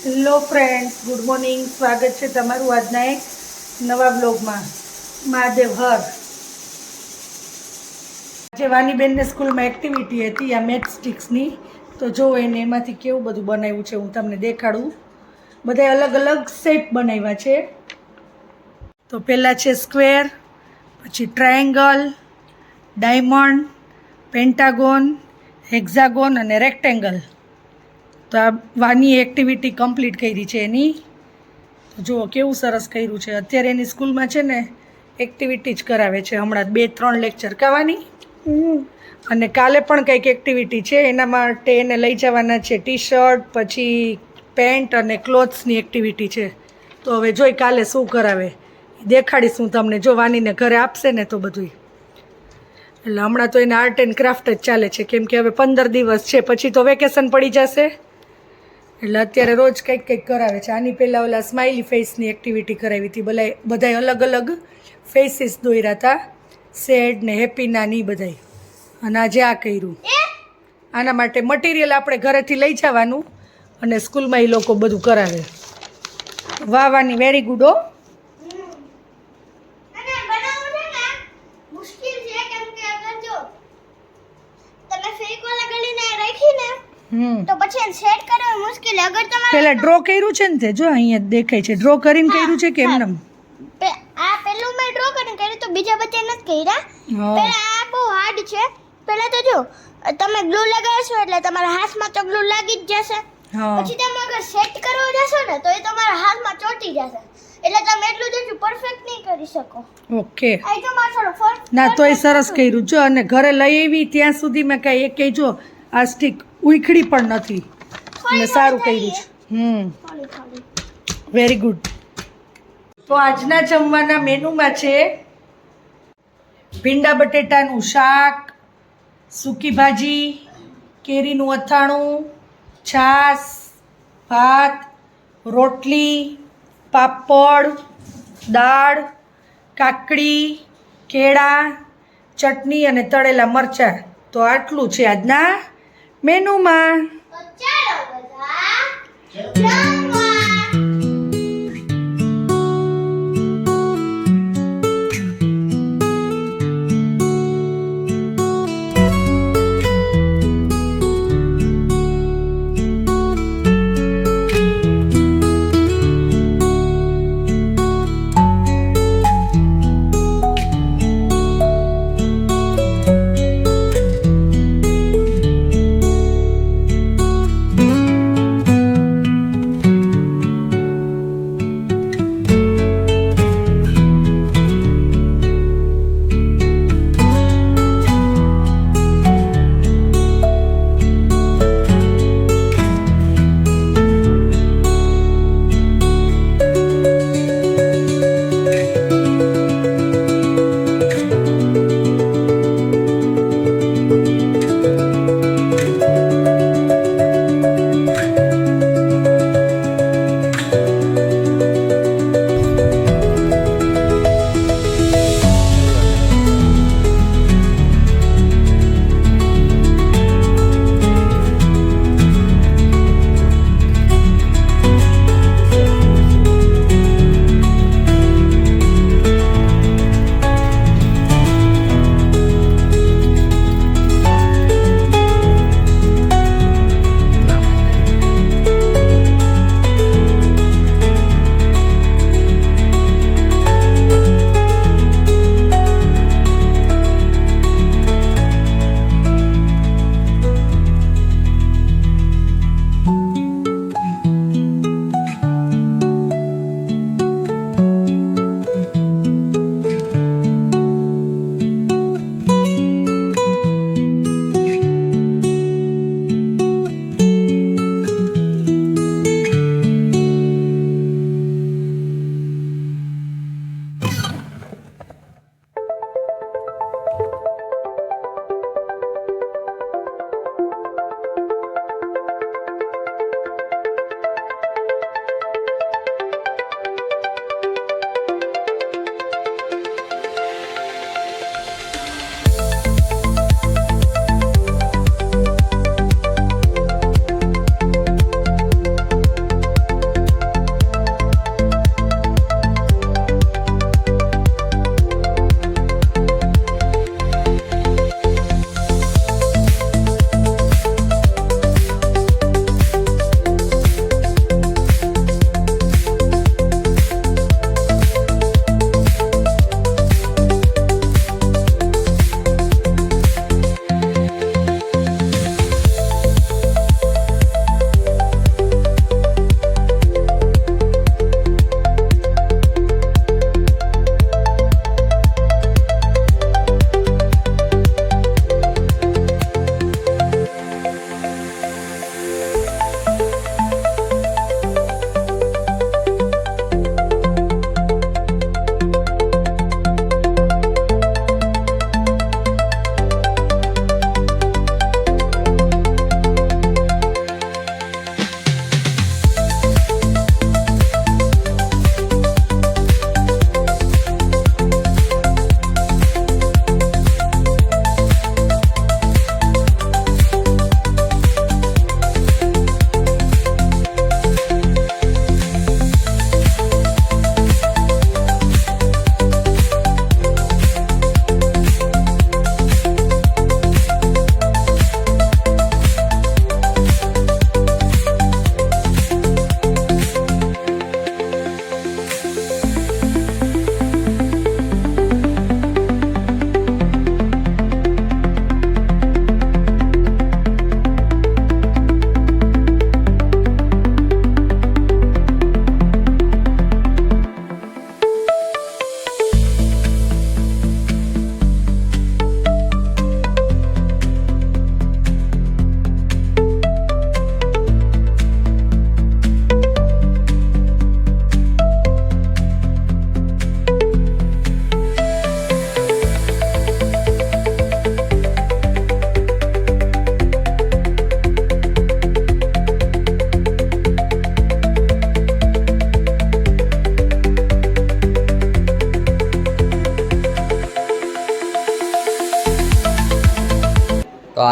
Hello friends, good morning. સ્વાગત છે તમારું આજના એક નવા બ્લોગમાં. મહાદેવ હર. આજે વાનીબેનને સ્કૂલમાં એક્ટિવિટી હતી આ મેથ સ્ટિક્સની, તો જો એને એમાંથી કેવું બધું બનાવ્યું છે હું તમને દેખાડું. બધા અલગ અલગ શેપ બનાવ્યા છે. તો પહેલાં છે સ્ક્વેર, પછી ટ્રાયેંગલ, ડાયમંડ, પેન્ટાગોન, હેક્ઝાગોન અને રેક્ટેંગલ. તો આ વાની એક્ટિવિટી કમ્પ્લીટ કરી છે એની. જુઓ કેવું સરસ કર્યું છે. અત્યારે એની સ્કૂલમાં છે ને એક્ટિવિટી જ કરાવે છે હમણાં 2-3 લેક્ચર કહેવાની. અને કાલે પણ કંઈક એક્ટિવિટી છે એના માટે એને લઈ જવાના છે ટી શર્ટ, પછી પેન્ટ અને ક્લોથ્સની એક્ટિવિટી છે. તો હવે જોઈ કાલે શું કરાવે દેખાડીશ હું તમને. જો વાનીને ઘરે આપશે ને તો બધું. એટલે હમણાં તો એને આર્ટ એન્ડ ક્રાફ્ટ જ ચાલે છે, કેમ કે હવે 15 દિવસ છે, પછી તો વેકેશન પડી જશે. એટલે અત્યારે રોજ કંઈક કરાવે છે. આની પહેલાં ઓલા સ્માઇલી ફેસની એક્ટિવિટી કરાવી હતી. બધાય અલગ અલગ ફેસીસ દોર્યા હતા, સેડ ને હેપીના ની બધાય. અને આજે આ કર્યું. આના માટે મટીરિયલ આપણે ઘરેથી લઈ જવાનું અને સ્કૂલમાં એ લોકો બધું કરાવે. વાવાની વેરી ગુડ હો. તો પછી સેટ કરવું મુશ્કેલ. અગર તમારે પેલા ડ્રો કર્યું છે ને તે જો અહીંયા દેખાય છે. ડ્રો કરીને કર્યું છે કે એમનેમ? આ પેલું મેં ડ્રો કરીને કર્યું, તો બીજા બધા નથી કર્યા. પેલા આ બહુ હાર્ડ છે. પેલા તો જો તમે ગ્લુ લગાવશો એટલે તમારા હાથમાં તો ગ્લુ લાગી જ જશે. પછી તમે અગર સેટ કરવા જશો ને તો એ તમારા હાથમાં ચોંટી જશે. એટલે તમે એટલું જ પરફેક્ટ નહીં કરી શકો. ઓકે. આ તો મારો થોડો ફર્સ્ટ ના તોય સરસ કર્યું. જો અને ઘરે લઈ આવી ત્યાં સુધી મેં કાંઈ એક કહી જો આ સ્ટીક ઉખડી પણ નથી. એટલે સારું કર્યું છે. Very good. તો આજના જમવાના મેનુમાં છે ભીંડા બટેટાનું શાક, સૂકી ભાજી, કેરીનું અથાણું, છાશ, ભાત, રોટલી, પાપડ, દાળ, કાકડી, કેળા, ચટણી અને તળેલા મરચાં. તો આટલું છે આજના મેનુમાં. ચાલો બધા જમવા.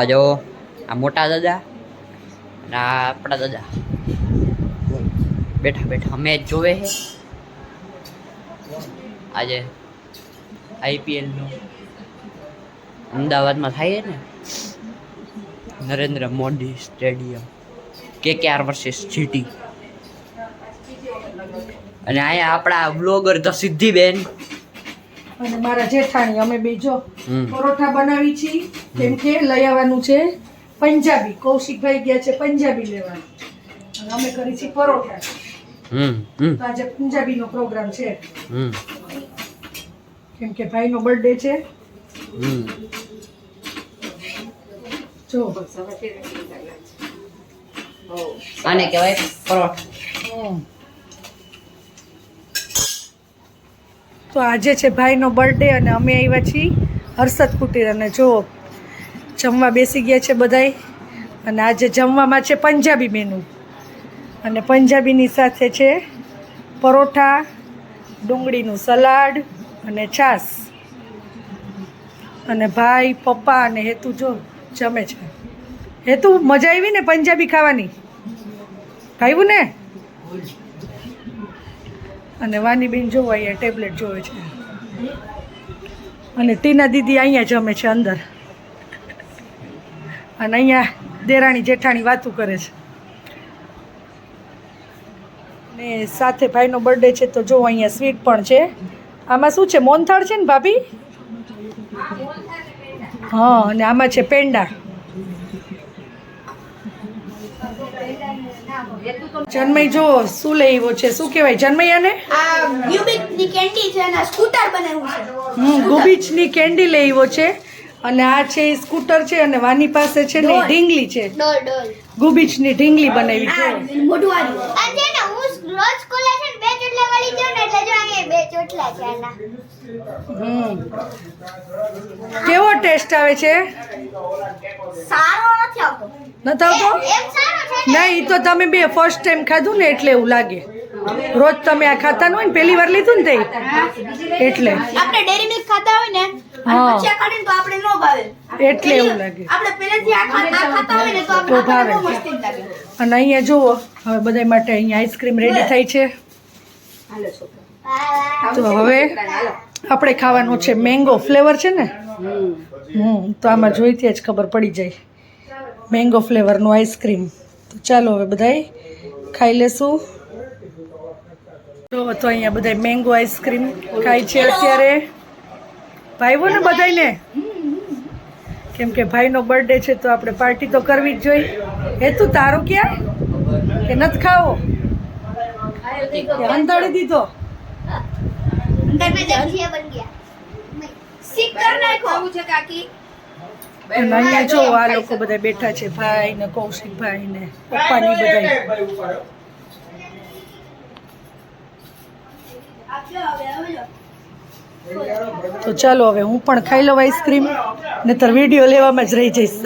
આ જો આ મોટા દાદા અને આ આપણા દાદા બેઠા બેઠા મેચ જોવે છે આજે આઈપીએલનું અમદાવાદમાં થાય છે ને Narendra Modi stadium KKR versus GT અને અહીંયા આપણા બ્લોગર ધ સિદ્ધિબેન અને મારા જેઠાણી અમે બે જો પરોઠા બનાવી છીએ કેમ કે લઈ આવવાનું છે પંજાબી. કૌશિકભાઈ ગયા છે પંજાબી લેવા અને અમે કરી છીએ પરોઠા. તો આજે પંજાબીનો પ્રોગ્રામ છે કેમ કે ભાઈનો બર્થડે છે. જો આને કહેવાય પરોઠા. તો આજે છે ભાઈનો બર્થડે અને અમે આવ્યા છીએ હર્ષદ કુટીર અને જો જમવા બેસી ગયા છે બધાય. અને આજે જમવામાં છે પંજાબી મેનુ અને પંજાબીની સાથે છે પરોઠા, ડુંગળીનું સલાડ અને છાશ. અને ભાઈ, પપ્પા અને હેતુ જો જમે છે. હેતુ મજા આવી ને પંજાબી ખાવાની? ખાવ્યું ને? અને વાની બેન જોવો અહીંયા ટેબ્લેટ જોવે છે અને ટીના દીદી અહીંયા જમે છે અંદર અને અહીંયા દેરાણી જેઠાણી વાતું કરે છે. ને સાથે ભાઈનો બર્થડે છે તો જો અહીંયા સ્વીટ પણ છે. આમાં શું છે? મોહનથાળ છે ને ભાભી? હા, અને આમાં છે પેંડા. જન્મય જો શું લઈ આવ્યો છે? શું કહેવાય જન્મૈયાને? આ ગ્યુબિકની કેન્ડી છે અને સ્કૂટર બનાવ્યું છે. ગુબીચની કેન્ડી લઈ આવ્યો છે અને આ છે સ્કૂટર છે અને વાની પાસે છે ને ઢીંગલી છે. ડોલ ગુબીચની ઢીંગલી બનાવી છે. મોઢું વાળી. આજે ને હું રોજ સ્કૂલે છે ને 2 ચોટલા વાળી જાઉં ને એટલે જો અહીંયા 2 ચોટલા છે આના. કેવો ટેસ્ટ આવે છે? સારો નથી આવતો. નથી આવતો? એમ સારો છે ને. નહીં, ઈ તો તમે બે ફર્સ્ટ ટાઈમ ખાધું ને એટલે એવું લાગે. રોજ તમે આ ખાતા ન હોય ને, પહેલી વાર લીધું ને તે એટલે. આપણે ડેરી મિલ્ક ખાતા હોય ને અને પછી આ ખાડીને તો આપણે નો ભાવે. એટલે એવું લાગે. આપણે પહેલેથી આ ખાતા હોય ને તો તો આપણે ભાવે. બહુ મસ્તી લાગે. અને અહીંયા જુઓ હવે બધા માટે અહીંયા આઈસ્ક્રીમ રેડી થાય છે. તો હવે આપણે ખાવાનું છે મેંગો ફ્લેવર છે ને. તો આમાં જોઈતી જ ખબર પડી જાય મેંગો ફ્લેવરનું આઈસ્ક્રીમ. તો ચાલો હવે બધાય ખાઈ લેશું. તો અહીંયા બધા મેંગો આઈસ્ક્રીમ ખાય છે અત્યારે. ભાઈઓ ને બધાને કેમ કે ભાઈનો બર્થડે છે તો આપણે પાર્ટી તો કરવી જ જોઈએ. હેતુ તારું ક્યાં કે નથી ખાવો? અંધાડી દીધો. અંદર મેં જગ્યા બન ગયા. સિક્કર નાખો છે કાકી. અને અહીંયા જો આ લોકો બધા બેઠા છે, ભાઈ ને કૌશિકભાઈ ને પપ્પાની બધા. તો ચાલો હવે હું પણ ખાઈ લઉં આઈસ્ક્રીમ, નહીતર વિડીયો લેવામાં જ રહી જઈશ.